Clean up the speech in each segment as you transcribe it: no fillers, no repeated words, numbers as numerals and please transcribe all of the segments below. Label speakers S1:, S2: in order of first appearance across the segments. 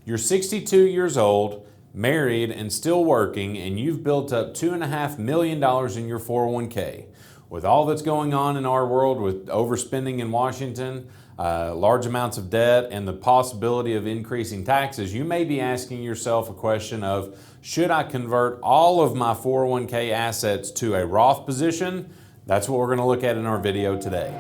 S1: You're 62 years old, married and still working, and you've built up $2.5 million in your 401k. With all that's going on in our world with overspending in Washington, large amounts of debt, and the possibility of increasing taxes, you may be asking yourself a question of, should I convert all of my 401k assets to a Roth position? That's what we're going to look at in our video today.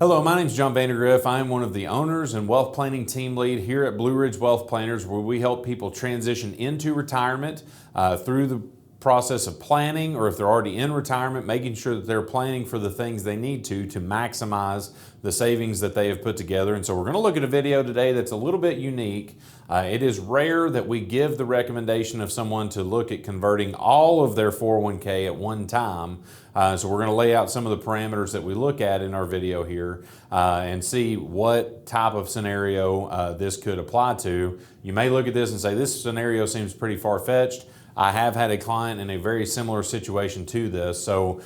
S1: Hello, my name is John Vandergriff. I am one of the owners and wealth planning team lead here at Blue Ridge Wealth Planners, where we help people transition into retirement through the process of planning, or if they're already in retirement, making sure that they're planning for the things they need to maximize the savings that they have put together. And so we're going to look at a video today that's a little bit unique. It is rare that we give the recommendation of someone to look at converting all of their 401k at one time. So we're going to lay out some of the parameters that we look at in our video here and see what type of scenario this could apply to. You may look at this and say, this scenario seems pretty far-fetched. I have had a client in a very similar situation to this, so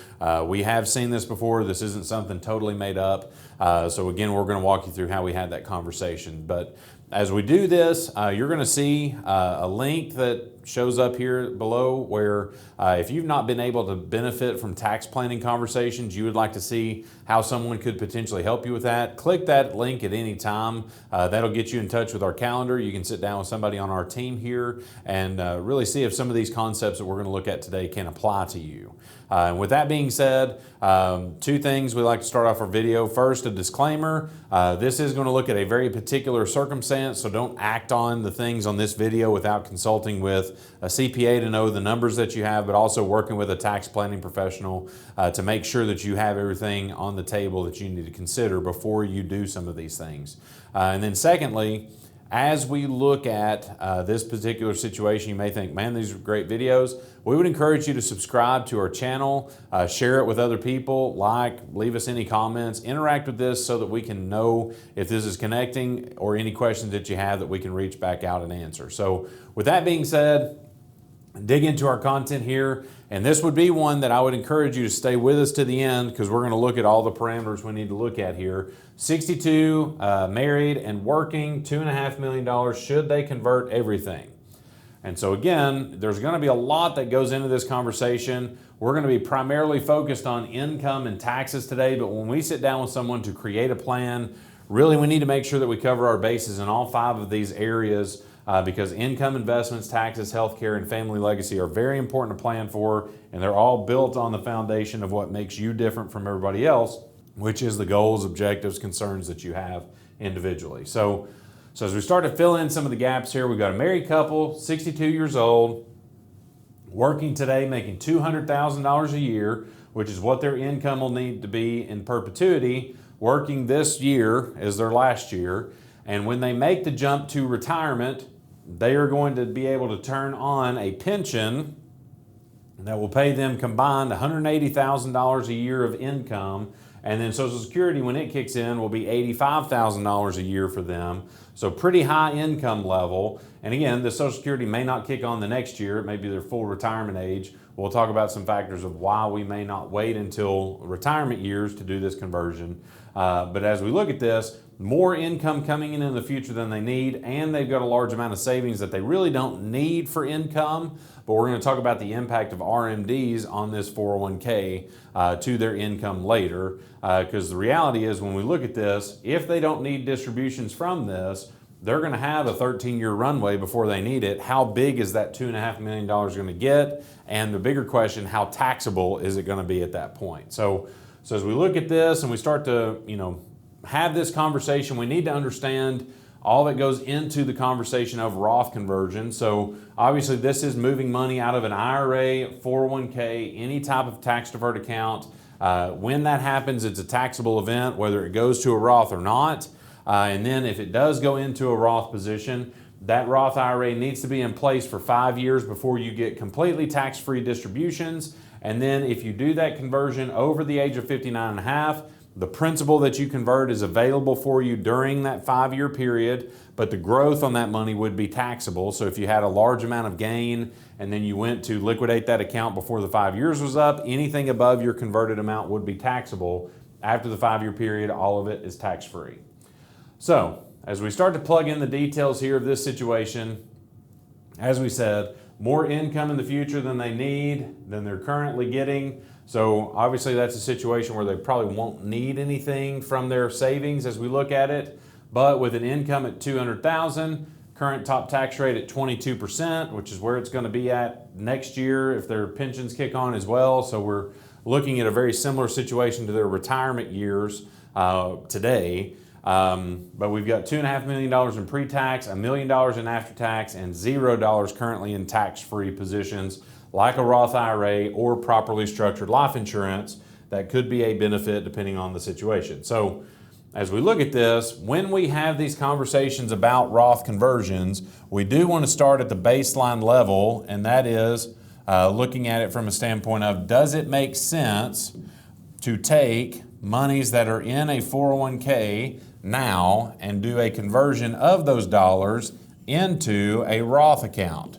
S1: we have seen this before. This isn't something totally made up. So again, we're going to walk you through how we had that conversation. But as we do this, you're going to see a link that shows up here below where if you've not been able to benefit from tax planning conversations, you would like to see how someone could potentially help you with that, click that link at any time. That'll get you in touch with our calendar. You can sit down with somebody on our team here and really see if some of these concepts that we're going to look at today can apply to you. And with that being said, two things we like to start off our video. First, a disclaimer. This is going to look at a very particular circumstance, so don't act on the things on this video without consulting with a CPA to know the numbers that you have, but also working with a tax planning professional to make sure that you have everything on the table that you need to consider before you do some of these things. And then secondly, as we look at this particular situation, you may think, man, these are great videos. We would encourage you to subscribe to our channel, share it with other people, leave us any comments, interact with this so that we can know if this is connecting or any questions that you have that we can reach back out and answer. So with that being said, dig into our content here, and this would be one that I would encourage you to stay with us to the end, because we're going to look at all the parameters we need to look at here. 62, married and working, $2.5 million, should they convert everything? And so again, there's going to be a lot that goes into this conversation. We're going to be primarily focused on income and taxes today, but when we sit down with someone to create a plan, really we need to make sure that we cover our bases in all 5 of these areas. Because income, investments, taxes, healthcare, and family legacy are very important to plan for, and they're all built on the foundation of what makes you different from everybody else, which is the goals, objectives, concerns that you have individually. So as we start to fill in some of the gaps here, we've got a married couple, 62 years old, working today, making $200,000 a year, which is what their income will need to be in perpetuity, working this year as their last year. And when they make the jump to retirement, they are going to be able to turn on a pension that will pay them combined $180,000 a year of income. And then Social Security, when it kicks in, will be $85,000 a year for them. So pretty high income level. And again, the Social Security may not kick on the next year. It may be their full retirement age. We'll talk about some factors of why we may not wait until retirement years to do this conversion. But as we look at this, more income coming in the future than they need, and they've got a large amount of savings that they really don't need for income. But we're going to talk about the impact of RMDs on this 401k to their income later. Because the reality is, when we look at this, if they don't need distributions from this, they're going to have a 13-year runway before they need it. How big is that $2.5 million going to get? And the bigger question, how taxable is it going to be at that point? So as we look at this and we start to, have this conversation, we need to understand all that goes into the conversation of Roth conversion. So obviously this is moving money out of an IRA, 401k, any type of tax deferred account. When that happens, it's a taxable event, whether it goes to a Roth or not. And then if it does go into a Roth position, that Roth IRA needs to be in place for 5 years before you get completely tax-free distributions. And then if you do that conversion over the age of 59 and a half, the principal that you convert is available for you during that 5-year period, but the growth on that money would be taxable. So if you had a large amount of gain and then you went to liquidate that account before the 5 years was up, anything above your converted amount would be taxable. After the 5-year period, all of it is tax-free. So as we start to plug in the details here of this situation, as we said, more income in the future than they need, than they're currently getting. So obviously that's a situation where they probably won't need anything from their savings as we look at it. But with an income at $200,000, current top tax rate at 22%, which is where it's going to be at next year if their pensions kick on as well. So we're looking at a very similar situation to their retirement years today. But we've got $2.5 million in pre-tax, $1 million in after-tax, and $0 currently in tax-free positions like a Roth IRA or properly structured life insurance that could be a benefit depending on the situation. So as we look at this, when we have these conversations about Roth conversions, we do want to start at the baseline level, and that is looking at it from a standpoint of, does it make sense to take monies that are in a 401k now and do a conversion of those dollars into a Roth account?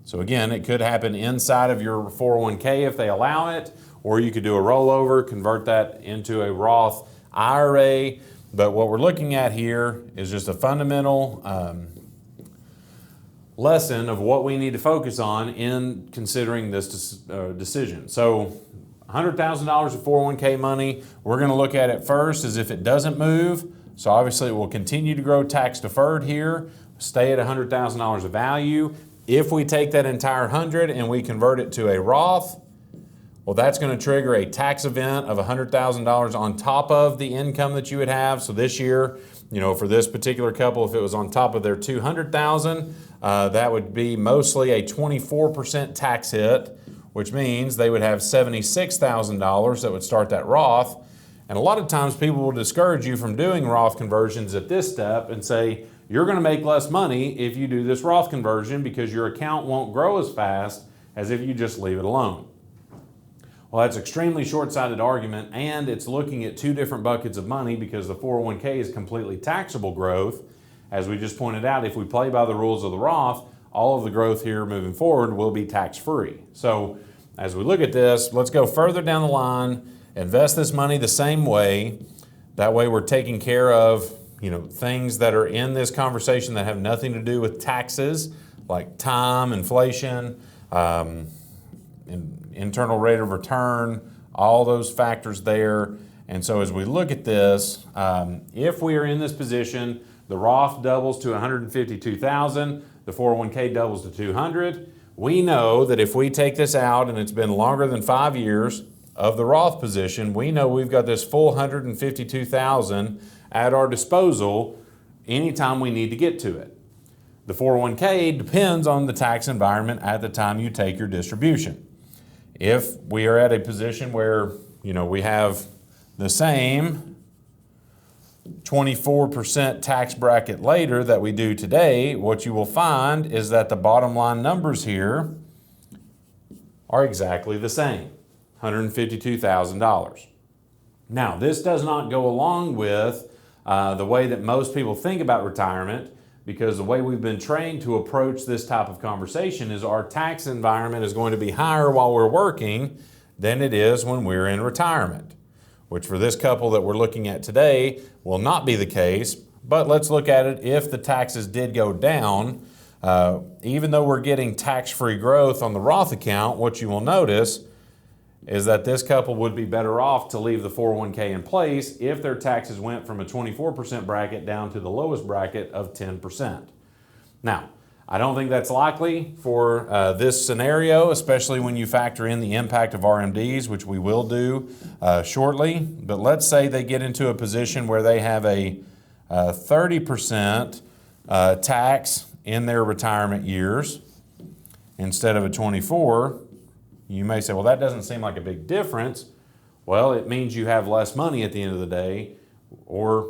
S1: So again, it could happen inside of your 401k if they allow it, or you could do a rollover, convert that into a Roth IRA. But what we're looking at here is just a fundamental lesson of what we need to focus on in considering this decision. So $100,000 of 401k money, we're going to look at it first as if it doesn't move. So obviously it will continue to grow tax deferred here, stay at $100,000 of value. If we take that entire 100 and we convert it to a Roth, well, that's going to trigger a tax event of $100,000 on top of the income that you would have. So this year, for this particular couple, if it was on top of their $200,000, that would be mostly a 24% tax hit, which means they would have $76,000 that would start that Roth. And a lot of times people will discourage you from doing Roth conversions at this step and say, you're going to make less money if you do this Roth conversion because your account won't grow as fast as if you just leave it alone. Well, that's an extremely short-sighted argument, and it's looking at two different buckets of money because the 401k is completely taxable growth. As we just pointed out, if we play by the rules of the Roth, all of the growth here moving forward will be tax-free. So as we look at this, let's go further down the line, invest this money the same way. That way we're taking care of things that are in this conversation that have nothing to do with taxes, like time, inflation, internal rate of return, all those factors there. And so as we look at this, if we are in this position, the Roth doubles to $152,000, the 401k doubles to $200. We know that if we take this out and it's been longer than 5 years of the Roth position, we know we've got this full $152,000 at our disposal anytime we need to get to it. The 401k depends on the tax environment at the time you take your distribution. If we are at a position where we have the same 24% tax bracket later that we do today, what you will find is that the bottom line numbers here are exactly the same, $152,000. Now, this does not go along with the way that most people think about retirement, because the way we've been trained to approach this type of conversation is our tax environment is going to be higher while we're working than it is when we're in retirement, which for this couple that we're looking at today will not be the case. But let's look at it if the taxes did go down. Even though we're getting tax-free growth on the Roth account, what you will notice is that this couple would be better off to leave the 401k in place if their taxes went from a 24% bracket down to the lowest bracket of 10%. Now, I don't think that's likely for this scenario, especially when you factor in the impact of RMDs, which we will do shortly. But let's say they get into a position where they have a 30% tax in their retirement years instead of a 24%. You may say, well, that doesn't seem like a big difference. Well, it means you have less money at the end of the day, or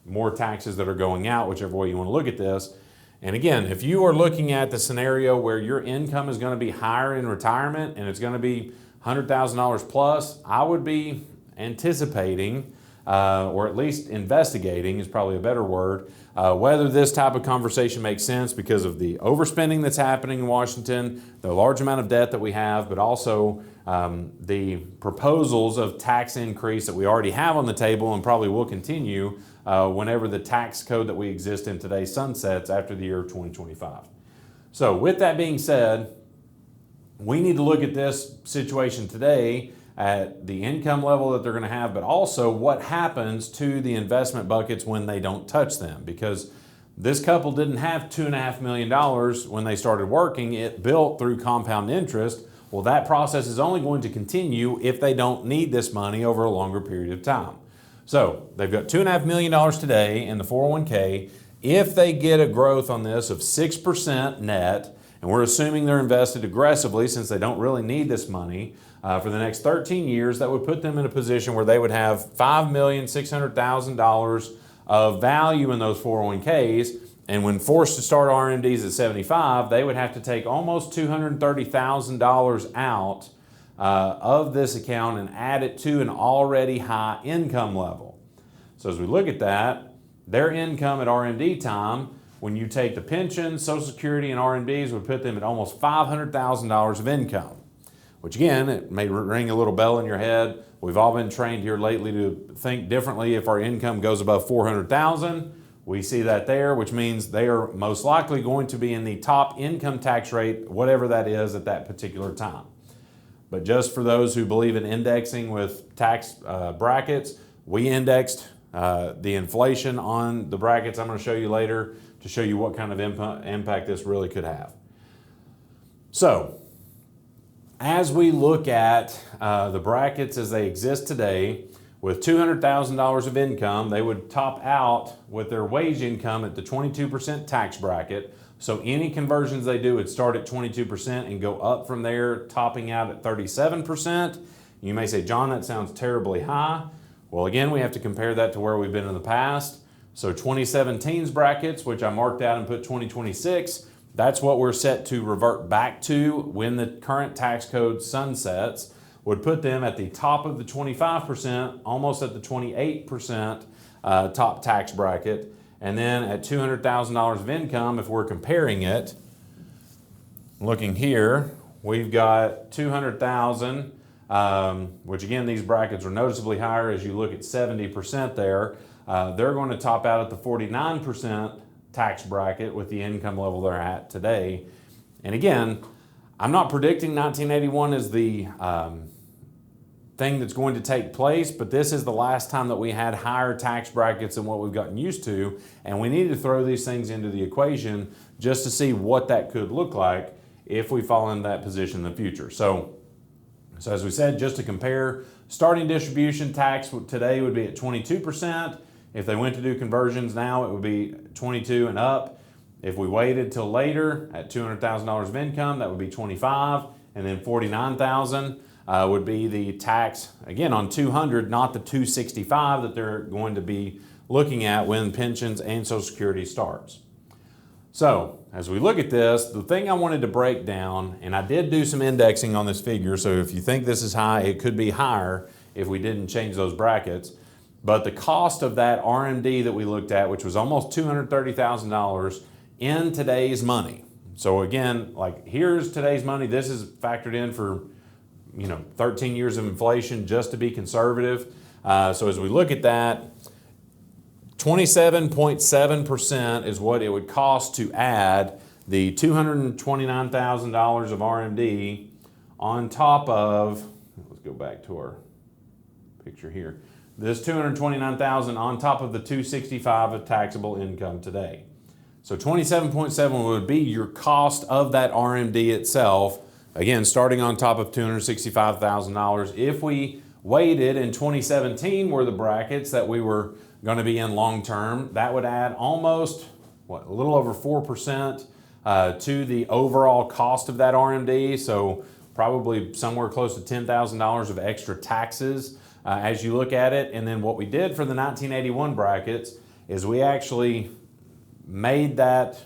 S1: more taxes that are going out, whichever way you want to look at this. And again, if you are looking at the scenario where your income is going to be higher in retirement and it's going to be $100,000 plus, I would be anticipating, or at least investigating is probably a better word, whether this type of conversation makes sense because of the overspending that's happening in Washington, the large amount of debt that we have, but also the proposals of tax increase that we already have on the table and probably will continue whenever the tax code that we exist in today sunsets after the year 2025. So with that being said, we need to look at this situation today at the income level that they're going to have, but also what happens to the investment buckets when they don't touch them. Because this couple didn't have $2.5 million when they started working. It built through compound interest. Well, that process is only going to continue if they don't need this money over a longer period of time. So they've got $2.5 million today in the 401k. If they get a growth on this of 6% net, and we're assuming they're invested aggressively since they don't really need this money, for the next 13 years, that would put them in a position where they would have $5,600,000 of value in those 401ks. And when forced to start RMDs at 75, they would have to take almost $230,000 out of this account and add it to an already high income level. So as we look at that, their income at RMD time, when you take the pension, Social Security, and RMDs, would put them at almost $500,000 of income. Which again, it may ring a little bell in your head. We've all been trained here lately to think differently if our income goes above $400,000. We see that there, which means they are most likely going to be in the top income tax rate, whatever that is at that particular time. But just for those who believe in indexing with tax brackets, we indexed the inflation on the brackets I'm going to show you later to show you what kind of impact this really could have. So, as we look at the brackets as they exist today, with $200,000 of income, they would top out with their wage income at the 22% tax bracket. So any conversions they do would start at 22% and go up from there, topping out at 37%. You may say, John, that sounds terribly high. Well, again, we have to compare that to where we've been in the past. So 2017's brackets, which I marked out and put 2026, that's what we're set to revert back to when the current tax code sunsets, would put them at the top of the 25%, almost at the 28% top tax bracket. And then at $200,000 of income, if we're comparing it, looking here, we've got $200,000, which again, these brackets are noticeably higher as you look at 70% there. They're going to top out at the 49% tax bracket with the income level they're at today. And again, I'm not predicting 1981 is the thing that's going to take place, but this is the last time that we had higher tax brackets than what we've gotten used to, and we need to throw these things into the equation just to see what that could look like if we fall in that position in the future. So as we said, just to compare, starting distribution tax today would be at 22%. If they went to do conversions now, it would be 22 and up. If we waited till later at $200,000 of income, that would be 25, and then 49,000 would be the tax, again, on 200, not the 265 that they're going to be looking at when pensions and Social Security starts. So as we look at this, the thing I wanted to break down, and I did do some indexing on this figure, so if you think this is high, it could be higher if we didn't change those brackets. But the cost of that RMD that we looked at, which was almost $230,000 in today's money. So again, like here's today's money. This is factored in for 13 years of inflation just to be conservative. So as we look at that, 27.7% is what it would cost to add the $229,000 of RMD on top of, let's go back to our picture here, this $229,000 on top of the $265 of taxable income today. So 27.7 would be your cost of that RMD itself, again, starting on top of $265,000. If we waited in 2017 were the brackets that we were going to be in long term, that would add almost, a little over 4% to the overall cost of that RMD. So probably somewhere close to $10,000 of extra taxes as you look at it. And then what we did for the 1981 brackets is we actually made that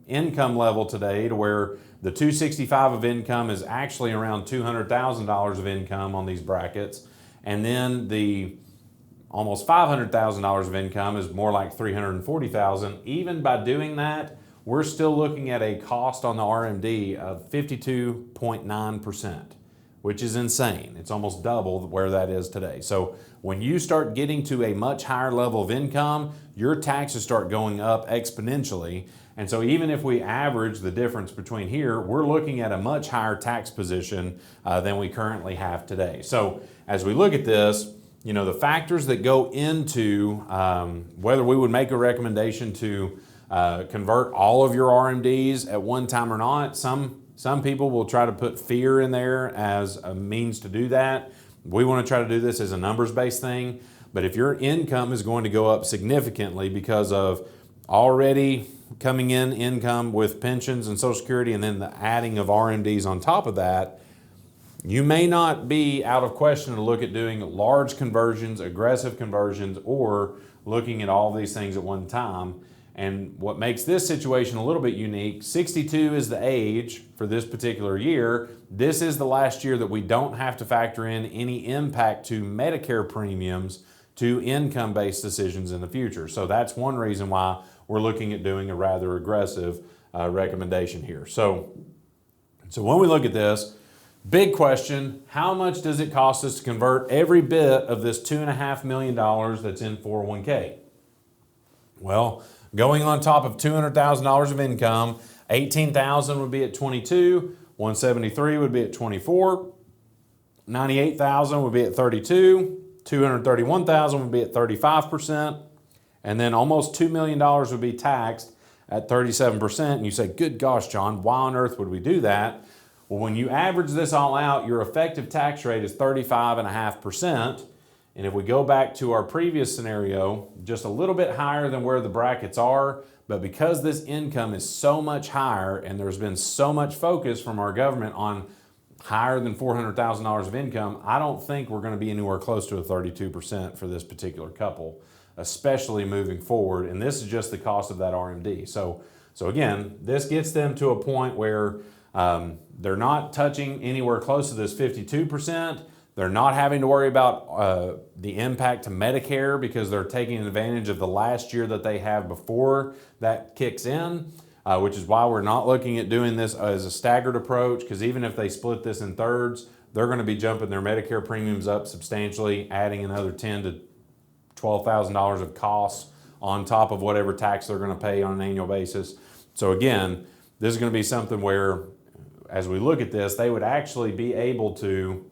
S1: income level today to where the 265 of income is actually around $200,000 of income on these brackets. and then the almost $500,000 of income is more like $340,000. Even by doing that, we're still looking at a cost on the RMD of 52.9%, which is insane. It's almost double where that is today. So when you start getting to a much higher level of income, your taxes start going up exponentially. And so even if we average the difference between here, we're looking at a much higher tax position than we currently have today. So as we look at this, you know, the factors that go into whether we would make a recommendation to convert all of your RMDs at one time or not. Some people will try to put fear in there as a means to do that. We want to try to do this as a numbers-based thing. But if your income is going to go up significantly because of already coming in income with pensions and Social Security and then the adding of RMDs on top of that, you may not be out of question to look at doing large conversions, aggressive conversions, or looking at all these things at one time. And what makes this situation a little bit unique, 62 is the age for this particular year. This is the last year that we don't have to factor in any impact to Medicare premiums to income-based decisions in the future. So that's one reason why we're looking at doing a rather aggressive recommendation here. So when we look at this, big question, how much does it cost us to convert every bit of this $2.5 million that's in 401k? Well, going on top of $200,000 of income, $18,000 would be at 22, $173,000 would be at 24, $98,000 would be at 32, $231,000 would be at 35%, and then almost $2 million would be taxed at 37%. And you say, good gosh, John, why on earth would we do that? Well, when you average this all out, your effective tax rate is 35.5%. And if we go back to our previous scenario, just a little bit higher than where the brackets are, but because this income is so much higher and there's been so much focus from our government on higher than $400,000 of income, I don't think we're going to be anywhere close to a 32% for this particular couple, especially moving forward. And this is just the cost of that RMD. So again, this gets them to a point where they're not touching anywhere close to this 52%. They're not having to worry about the impact to Medicare because they're taking advantage of the last year that they have before that kicks in, which is why we're not looking at doing this as a staggered approach, because even if they split this in thirds, they're going to be jumping their Medicare premiums up substantially, adding another $10,000 to $12,000 of costs on top of whatever tax they're going to pay on an annual basis. So again, this is going to be something where, as we look at this, they would actually be able to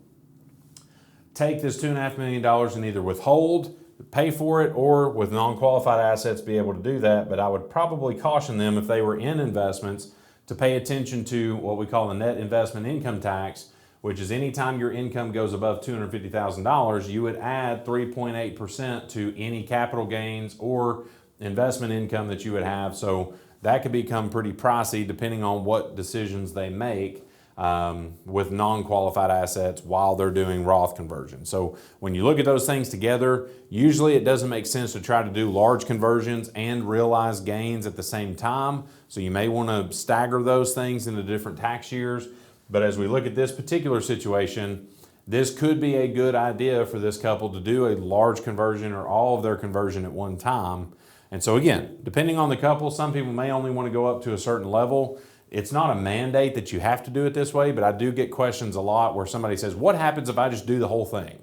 S1: take this $2.5 million and either withhold, pay for it, or with non-qualified assets be able to do that. But I would probably caution them, if they were in investments, to pay attention to what we call the net investment income tax, which is anytime your income goes above $250,000, you would add 3.8% to any capital gains or investment income that you would have. So that could become pretty pricey depending on what decisions they make with non-qualified assets while they're doing Roth conversion. So when you look at those things together, usually it doesn't make sense to try to do large conversions and realize gains at the same time. So you may want to stagger those things into different tax years. But as we look at this particular situation, this could be a good idea for this couple to do a large conversion or all of their conversion at one time. And so again, depending on the couple, some people may only want to go up to a certain level. It's not a mandate that you have to do it this way, but I do get questions a lot where somebody says, what happens if I just do the whole thing?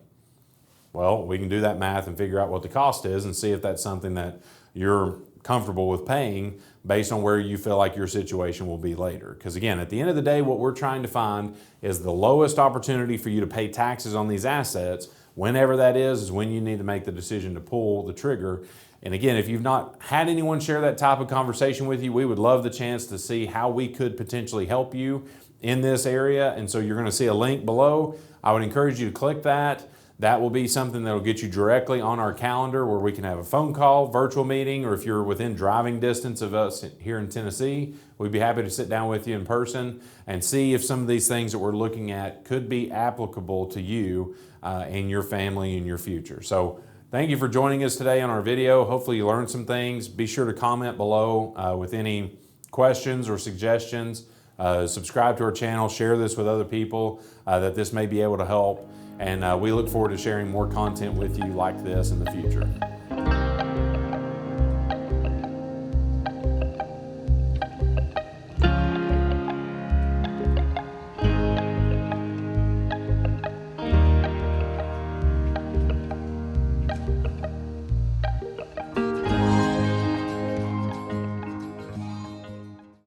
S1: Well, we can do that math and figure out what the cost is and see if that's something that you're comfortable with paying based on where you feel like your situation will be later. Because again, at the end of the day, what we're trying to find is the lowest opportunity for you to pay taxes on these assets. Whenever that is when you need to make the decision to pull the trigger. And again, if you've not had anyone share that type of conversation with you, we would love the chance to see how we could potentially help you in this area. And so you're going to see a link below. I would encourage you to click that. That will be something that will get you directly on our calendar where we can have a phone call, virtual meeting, or if you're within driving distance of us here in Tennessee, we'd be happy to sit down with you in person and see if some of these things that we're looking at could be applicable to you and your family in your future. So thank you for joining us today on our video. Hopefully you learned some things. Be sure to comment below with any questions or suggestions. Subscribe to our channel, share this with other people that this may be able to help. And we look forward to sharing more content with you like this in the future.